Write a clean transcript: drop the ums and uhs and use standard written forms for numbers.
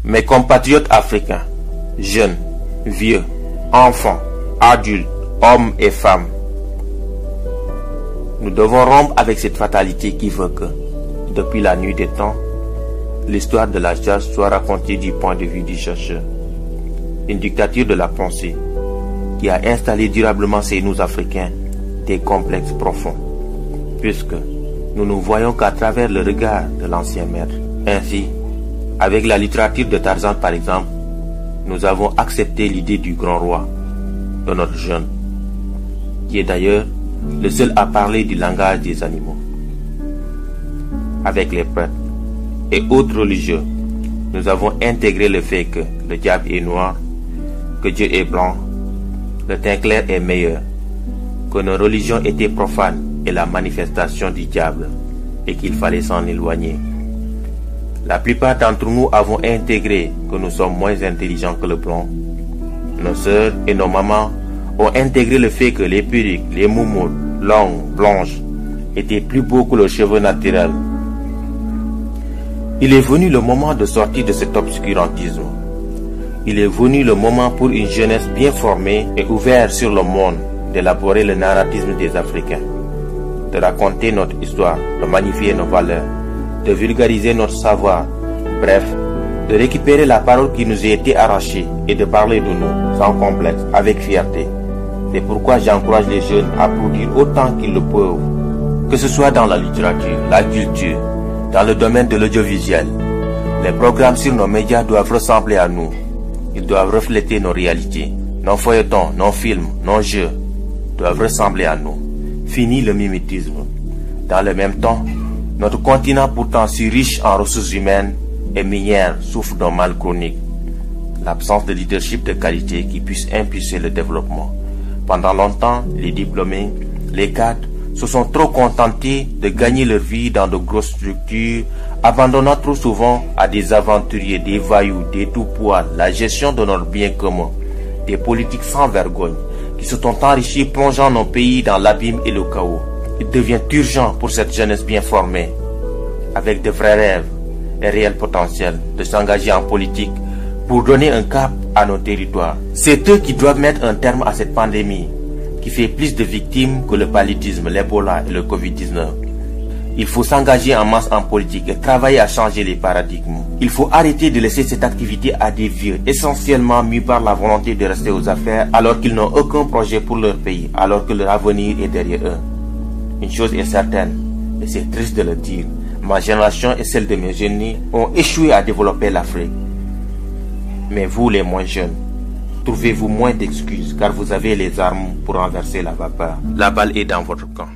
Mes compatriotes africains, jeunes, vieux, enfants, adultes, hommes et femmes, nous devons rompre avec cette fatalité qui veut que, depuis la nuit des temps, l'histoire de la chasse soit racontée du point de vue du chercheur. Une dictature de la pensée qui a installé durablement chez nous Africains des complexes profonds, puisque nous ne voyons qu'à travers le regard de l'ancien maître. Ainsi, avec la littérature de Tarzan par exemple, nous avons accepté l'idée du grand roi, de notre jeune, qui est d'ailleurs le seul à parler du langage des animaux. Avec les prêtres et autres religieux, nous avons intégré le fait que le diable est noir, que Dieu est blanc, le teint clair est meilleur, que nos religions étaient profanes et la manifestation du diable, et qu'il fallait s'en éloigner. La plupart d'entre nous avons intégré que nous sommes moins intelligents que le blanc. Nos sœurs et nos mamans ont intégré le fait que les perruques, les moumoules, longues, blanches, étaient plus beaux que leurs cheveux naturels. Il est venu le moment de sortir de cet obscurantisme. Il est venu le moment pour une jeunesse bien formée et ouverte sur le monde d'élaborer le narratisme des Africains, de raconter notre histoire, de magnifier nos valeurs, de vulgariser notre savoir, bref, de récupérer la parole qui nous a été arrachée et de parler de nous, sans complexe, avec fierté. C'est pourquoi j'encourage les jeunes à produire autant qu'ils le peuvent, que ce soit dans la littérature, la culture, dans le domaine de l'audiovisuel. Les programmes sur nos médias doivent ressembler à nous. Ils doivent refléter nos réalités. Nos feuilletons, nos films, nos jeux doivent ressembler à nous. Fini le mimétisme. Dans le même temps, notre continent pourtant si riche en ressources humaines et minières souffre d'un mal chronique. L'absence de leadership de qualité qui puisse impulser le développement. Pendant longtemps, les diplômés, les cadres se sont trop contentés de gagner leur vie dans de grosses structures, abandonnant trop souvent à des aventuriers, des voyous, des tout-poils, la gestion de notre bien commun, des politiques sans vergogne qui se sont enrichis plongeant nos pays dans l'abîme et le chaos. Il devient urgent pour cette jeunesse bien formée, avec de vrais rêves et réel potentiel, de s'engager en politique pour donner un cap à nos territoires. C'est eux qui doivent mettre un terme à cette pandémie qui fait plus de victimes que le paludisme, l'Ebola et le Covid-19. Il faut s'engager en masse en politique et travailler à changer les paradigmes. Il faut arrêter de laisser cette activité à des vieux, essentiellement mus par la volonté de rester aux affaires alors qu'ils n'ont aucun projet pour leur pays, alors que leur avenir est derrière eux. Une chose est certaine, et c'est triste de le dire, ma génération et celle de mes aînés ont échoué à développer l'Afrique. Mais vous les moins jeunes, trouvez-vous moins d'excuses car vous avez les armes pour renverser la vapeur. La balle est dans votre camp.